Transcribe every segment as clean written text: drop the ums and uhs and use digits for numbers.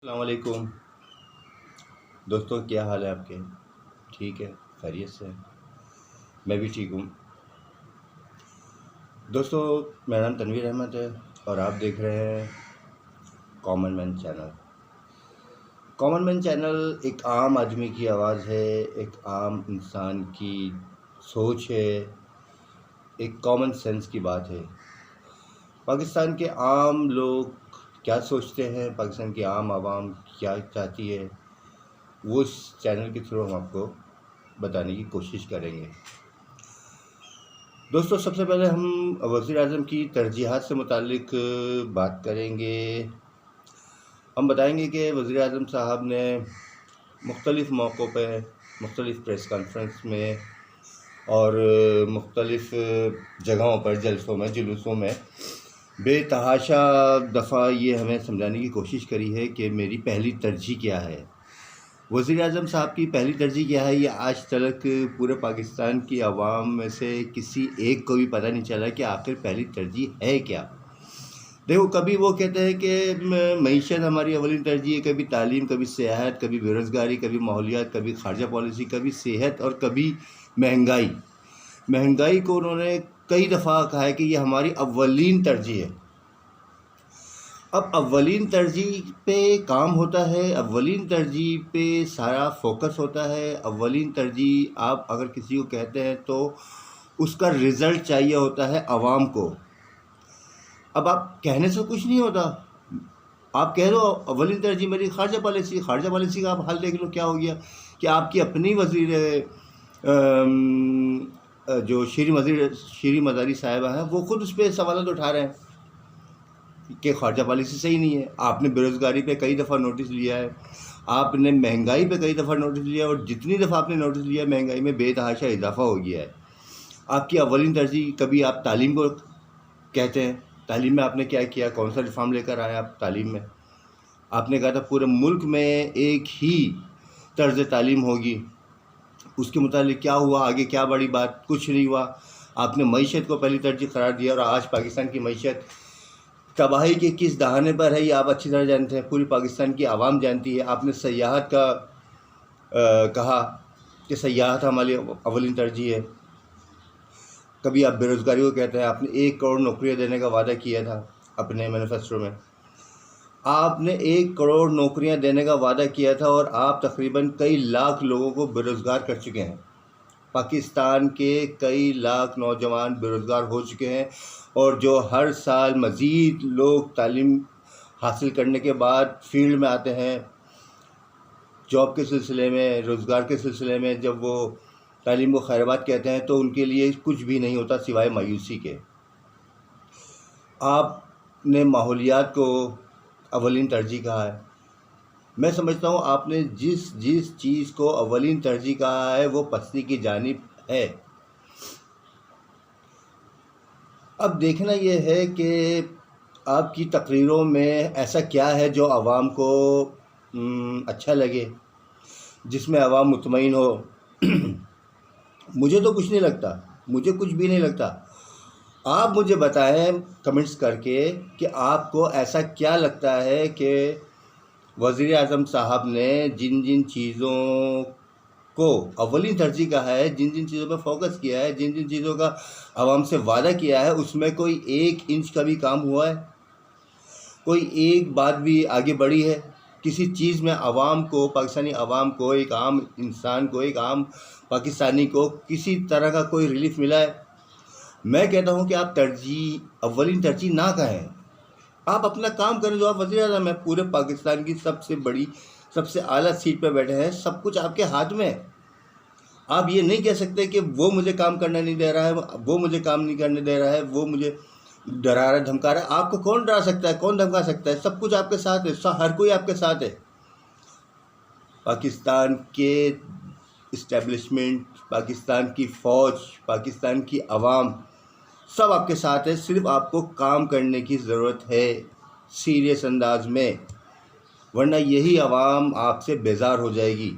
अस्सलाम वालेकुम दोस्तों, क्या हाल है आपके? ठीक है, खैरियत से? मैं भी ठीक हूँ। दोस्तों, मेरा नाम तनवीर अहमद है और आप देख रहे हैं common man channel. Common man channel एक आम आदमी की आवाज़ है, एक आम इंसान की सोच है, एक कॉमन सेंस की बात है। पाकिस्तान के आम लोग क्या सोचते हैं, पाकिस्तान की आम आवाम क्या चाहती है, वो इस चैनल के थ्रू हम आपको बताने की कोशिश करेंगे। दोस्तों, सबसे पहले हम वज़ीर-ए-आज़म की तरजीहात से मुताल्लिक बात करेंगे। हम बताएंगे कि वज़ीर-ए-आज़म साहब ने मुख्तलिफ़ मौक़ों पे, मुख्तलिफ़ प्रेस कॉन्फ्रेंस में और मुख्तलिफ़ जगहों पर जलसों में, जुलूसों में बेतहाशा दफ़ा ये हमें समझाने की कोशिश करी है कि मेरी पहली तरजीह क्या है। वज़ीर-ए-आज़म साहब की पहली तरजीह क्या है, ये आज तक पूरे पाकिस्तान की आवाम में से किसी एक को भी पता नहीं चला कि आखिर पहली तरजीह है क्या। देखो, कभी वो कहते हैं कि मईशत हमारी अवलिन तरजीह है, कभी तालीम, कभी सियाहत, कभी बेरोज़गारी, कभी माहौलियात, कभी खारजा पॉलिसी, कभी सेहत और कभी महंगाई। महंगाई को उन्होंने कई दफ़ा कहा है कि ये हमारी अवलिन तरजीह है। अब अव्वलीन तरजीह पे काम होता है, अव्वलीन तरजीह पे सारा फोकस होता है। अव्वलीन तरजीह आप अगर किसी को कहते हैं तो उसका रिज़ल्ट चाहिए होता है आवाम को। अब आप कहने से कुछ नहीं होता, आप कह दो अव्वलीन तरजीह मेरी खारजा पॉलिसी। खारजा पॉलिसी का आप हाल देख लो क्या हो गया कि आपकी अपनी वज़ीर जो शीरी मज़ारी साहिबा हैं, वो खुद उस पर सवाल उठा रहे हैं कि खारजा पॉलिसी सही नहीं है। आपने बेरोज़गारी पे कई दफ़ा नोटिस लिया है, आपने महंगाई पे कई दफ़ा नोटिस लिया है, और जितनी दफ़ा आपने नोटिस लिया है महंगाई में बेतहाशा इजाफा हो गया है। आपकी अव्वलीन तरजीह, कभी आप तालीम को कहते हैं, तालीम में आपने क्या किया, कौन सा रिफॉर्म लेकर आए आप तालीम में? आपने कहा था पूरे मुल्क में एक ही तर्ज तालीम होगी, उसके मुताबिक क्या हुआ? आगे क्या बड़ी बात? कुछ नहीं हुआ। आपने मईशत को पहली तरजीह करार दिया और आज पाकिस्तान की मईशत तबाही के किस दहाने पर है ये आप अच्छी तरह जानते हैं, पूरी पाकिस्तान की आवाम जानती है। आपने सयाहत का कहा कि सयाहत हमारी अवलिन तरजीह है। कभी आप बेरोज़गारी को कहते हैं, आपने 1 करोड़ नौकरियां देने का वादा किया था अपने मैनिफेस्टो में। आपने 1 करोड़ नौकरियां देने का वादा किया था और आप तकरीबन कई लाख लोगों को बेरोज़गार कर चुके हैं। पाकिस्तान के कई लाख नौजवान बेरोज़गार हो चुके हैं और जो हर साल मज़ीद लोग तालीम हासिल करने के बाद फील्ड में आते हैं, जॉब के सिलसिले में, रोज़गार के सिलसिले में, जब वो तालीम को खैरबाद कहते हैं तो उनके लिए कुछ भी नहीं होता सिवाय मायूसी के। आपने माहौलियात को अवलिन तरजीह कहा है। मैं समझता हूँ आपने जिस जिस चीज़ को अवलिन तरजीह कहा है वो पस्ती की जानिब है। अब देखना ये है कि आपकी तकरीरों में ऐसा क्या है जो आवाम को अच्छा लगे, जिसमें आवाम मुतमईन हो। मुझे तो कुछ नहीं लगता, मुझे कुछ भी नहीं लगता। आप मुझे बताएं कमेंट्स करके कि आपको ऐसा क्या लगता है कि वज़ीर-ए-आज़म साहब ने जिन जिन चीज़ों को अव्वलीन तरजीह कहा है, जिन जिन चीज़ों पर फोकस किया है, जिन जिन चीज़ों का आवाम से वादा किया है, उसमें कोई 1 इंच का भी काम हुआ है? कोई एक बात भी आगे बढ़ी है? किसी चीज़ में आवाम को, पाकिस्तानी आवाम को, एक आम इंसान को, एक आम पाकिस्तानी को किसी तरह का कोई रिलीफ मिला है? मैं कहता हूँ कि आप अव्वलीन तरजीह ना कहें, आप अपना काम करें। जो आप वज़ीर-ए-आज़म हैं, पूरे पाकिस्तान की सबसे बड़ी, सबसे आला सीट पर बैठे हैं, सब कुछ आपके हाथ में है। आप ये नहीं कह सकते कि वो मुझे काम करने नहीं दे रहा है, वो मुझे काम नहीं करने दे रहा है, वो मुझे डरा रहा है, धमका रहा है। आपको कौन डरा सकता है, कौन धमका सकता है? सब कुछ आपके साथ है, हर कोई आपके साथ है। पाकिस्तान के इस्टेब्लिशमेंट, पाकिस्तान की फ़ौज, पाकिस्तान की आवाम, सब आपके साथ है। सिर्फ आपको काम करने की ज़रूरत है सीरियस अंदाज में, वरना यही आवाम आपसे बेजार हो जाएगी।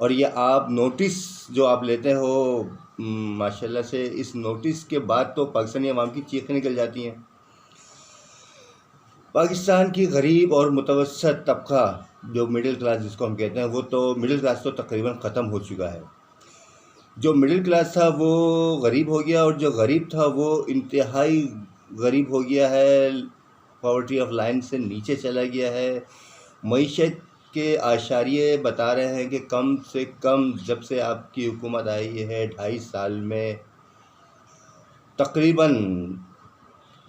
और ये आप नोटिस जो आप लेते हो, माशाल्लाह से इस नोटिस के बाद तो पाकिस्तानी आवाम की चीखें निकल जाती हैं। पाकिस्तान की गरीब और मुतवस्सत तबका, जो मिडिल क्लास जिसको हम कहते हैं, वो तो मिडिल क्लास तो तकरीबन ख़त्म हो चुका है। जो मिडिल क्लास था वो गरीब हो गया, और जो गरीब था वो इंतहाई गरीब हो गया है, पॉवर्टी ऑफ लाइन से नीचे चला गया है। मईशत के आशारिये बता रहे हैं कि कम से कम जब से आपकी हुकूमत आई है 2.5 साल में तकरीबन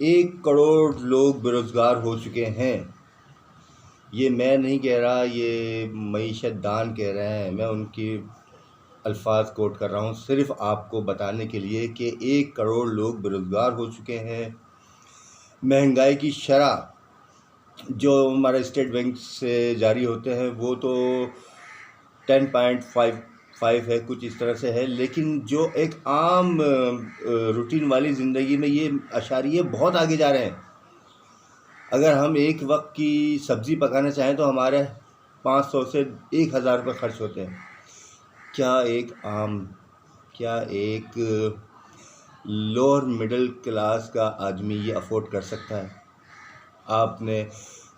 1 करोड़ लोग बेरोज़गार हो चुके हैं। ये मैं नहीं कह रहा, ये मईशत दान कह रहे हैं। मैं उनकी अल्फाज कोट कर रहा हूँ सिर्फ़ आपको बताने के लिए कि 1 करोड़ लोग बेरोज़गार हो चुके हैं। महंगाई की शरह जो हमारे स्टेट बैंक से जारी होते हैं वो तो 10.55 है, कुछ इस तरह से है। लेकिन जो एक आम रूटीन वाली ज़िंदगी में ये अशारिये बहुत आगे जा रहे हैं। अगर हम एक वक्त की सब्ज़ी पकाना चाहें तो हमारे 500 से 1000 रुपये खर्च होते हैं। क्या एक लोअर मिडिल क्लास का आदमी ये अफोर्ड कर सकता है? आपने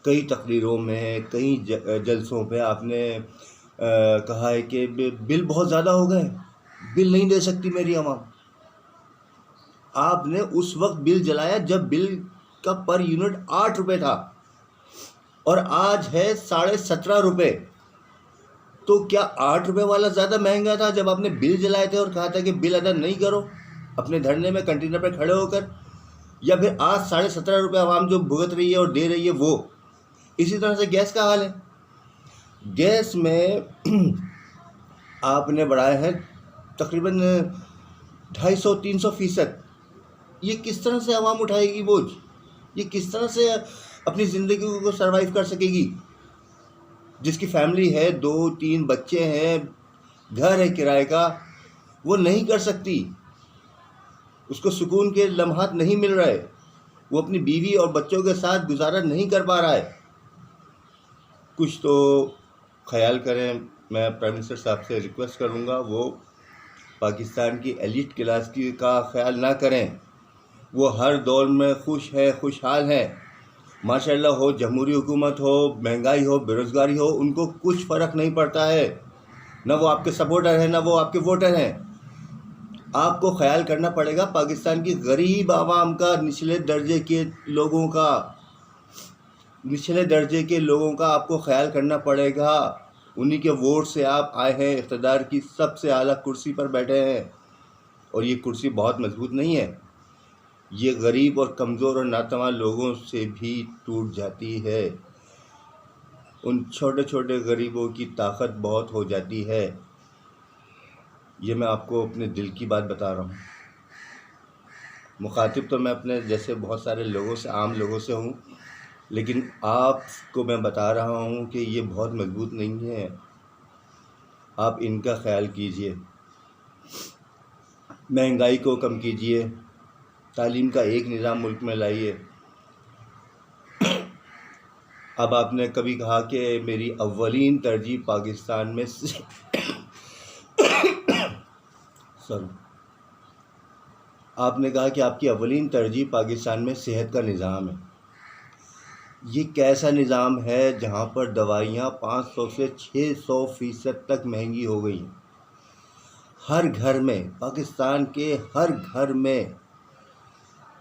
कई तकरीरों में, कई जलसों पे आपने कहा है कि बिल बहुत ज़्यादा हो गए, बिल नहीं दे सकती मेरी आवाम। आपने उस वक्त बिल जलाया जब बिल का पर यूनिट 8 रुपये था, और आज है 17.5 रुपये। तो क्या 8 रुपये वाला ज़्यादा महंगा था जब आपने बिल जलाए थे और कहा था कि बिल अदा नहीं करो अपने धरने में कंटेनर पर खड़े होकर, या फिर आज 17.5 रुपये आवाम जो भुगत रही है और दे रही है वो? इसी तरह से गैस का हाल है। गैस में आपने बढ़ाया है तकरीबन 250-300%। ये किस तरह से आवाम उठाएगी बोझ? ये किस तरह से अपनी ज़िंदगी को सरवाइव कर सकेगी? जिसकी फैमिली है, 2-3 बच्चे हैं, घर है किराए का, वो नहीं कर सकती। उसको सुकून के लम्हात नहीं मिल रहे, वो अपनी बीवी और बच्चों के साथ गुजारा नहीं कर पा रहा है। कुछ तो ख्याल करें। मैं प्राइम मिनिस्टर साहब से रिक्वेस्ट करूंगा वो पाकिस्तान की एलिट क्लास की का ख्याल ना करें। वो हर दौर में खुश है, खुशहाल है, माशाल्लाह हो। जमहूरी हुकूमत हो, महंगाई हो, बेरोज़गारी हो, उनको कुछ फ़र्क नहीं पड़ता है। ना वो आपके सपोर्टर हैं, ना वो आपके वोटर हैं। आपको ख्याल करना पड़ेगा पाकिस्तान की गरीब आवाम का, निचले दर्जे के लोगों का आपको ख्याल करना पड़ेगा। उन्हीं के वोट से आप आए हैं, इक़्तिदार की सबसे आला कुर्सी पर बैठे हैं, और ये कुर्सी बहुत मजबूत नहीं है। ये गरीब और कमज़ोर और नातवां लोगों से भी टूट जाती है। उन छोटे छोटे गरीबों की ताकत बहुत हो जाती है। ये मैं आपको अपने दिल की बात बता रहा हूँ। मुखातिब तो मैं अपने जैसे बहुत सारे लोगों से, आम लोगों से हूँ, लेकिन आपको मैं बता रहा हूँ कि ये बहुत मजबूत नहीं है। आप इनका ख्याल कीजिए, महंगाई को कम कीजिए, तालीम का एक निज़ाम मुल्क में लाइए। अब आपने कभी कहा कि मेरी अव्वलीन तरजीह पाकिस्तान में सॉरी, आपने कहा कि आपकी अव्वलीन तरजीह पाकिस्तान में सेहत का निज़ाम है। ये कैसा निज़ाम है जहाँ पर दवाइयाँ 500 से 600% तक महंगी हो गई हैं? हर घर में, पाकिस्तान के हर घर में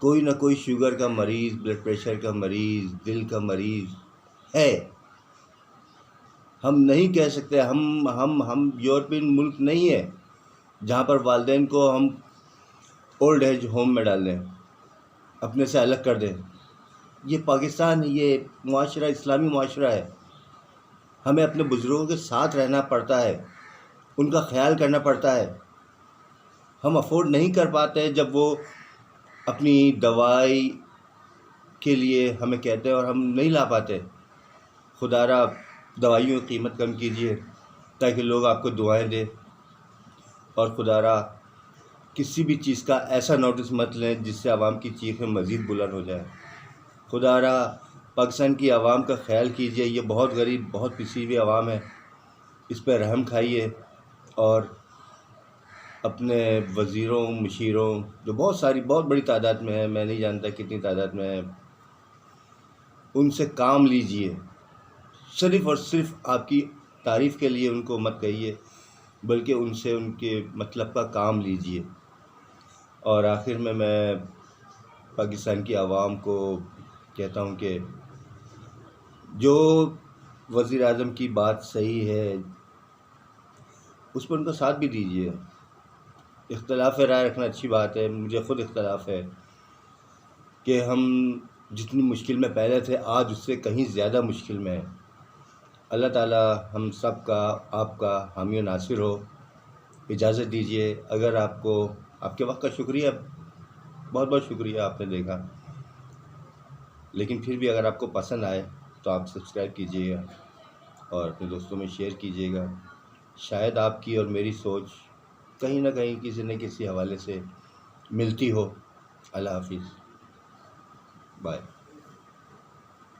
कोई ना कोई शुगर का मरीज़, ब्लड प्रेशर का मरीज़, दिल का मरीज़ है। हम नहीं कह सकते, हम यूरोपियन मुल्क नहीं है जहाँ पर वालिदैन को हम ओल्ड एज होम में डाल दें, अपने से अलग कर दें। ये पाकिस्तान, ये मुआशरा इस्लामी मुआशरा है। हमें अपने बुज़ुर्गों के साथ रहना पड़ता है, उनका ख्याल करना पड़ता है। हम अफोर्ड नहीं कर पाते जब वो अपनी दवाई के लिए हमें कहते हैं और हम नहीं ला पाते। खुदारा दवाइयों की कीमत कम कीजिए ताकि लोग आपको दुआएं दें, और खुदारा किसी भी चीज़ का ऐसा नोटिस मत लें जिससे आवाम की चीखें मज़ीद बुलंद हो जाए। खुदारा पाकिस्तान की आवाम का ख्याल कीजिए। ये बहुत गरीब, बहुत पिसी हुई आवाम है, इस पर रहम खाइए। और अपने वज़ीरों, मुशीरों, जो बहुत बड़ी तादाद में है, मैं नहीं जानता कितनी तादाद में है, उनसे काम लीजिए, सिर्फ़ और सिर्फ आपकी तारीफ़ के लिए उनको मत कहिए, बल्कि उनसे उनके मतलब का काम लीजिए। और आखिर में मैं पाकिस्तान की आवाम को कहता हूँ कि जो वज़ीर आज़म की बात सही है उस पर उनका साथ भी दीजिए। इख्तलाफ राय रखना अच्छी बात है, मुझे ख़ुद इख्तलाफ है कि हम जितनी मुश्किल में पहले थे आज उससे कहीं ज़्यादा मुश्किल में है। अल्लाह ताला हम सब का, आपका हामी और नासिर हो। इजाज़त दीजिए। अगर आपको आपके वक्त का शुक्रिया, बहुत बहुत शुक्रिया, आपने देखा। लेकिन फिर भी अगर आपको पसंद आए तो आप सब्सक्राइब कीजिएगा और अपने दोस्तों में शेयर कीजिएगा। शायद आपकी और मेरी सोच कहीं ना कहीं किसी न किसी हवाले से मिलती हो। अल्लाह हाफिज़, बाय।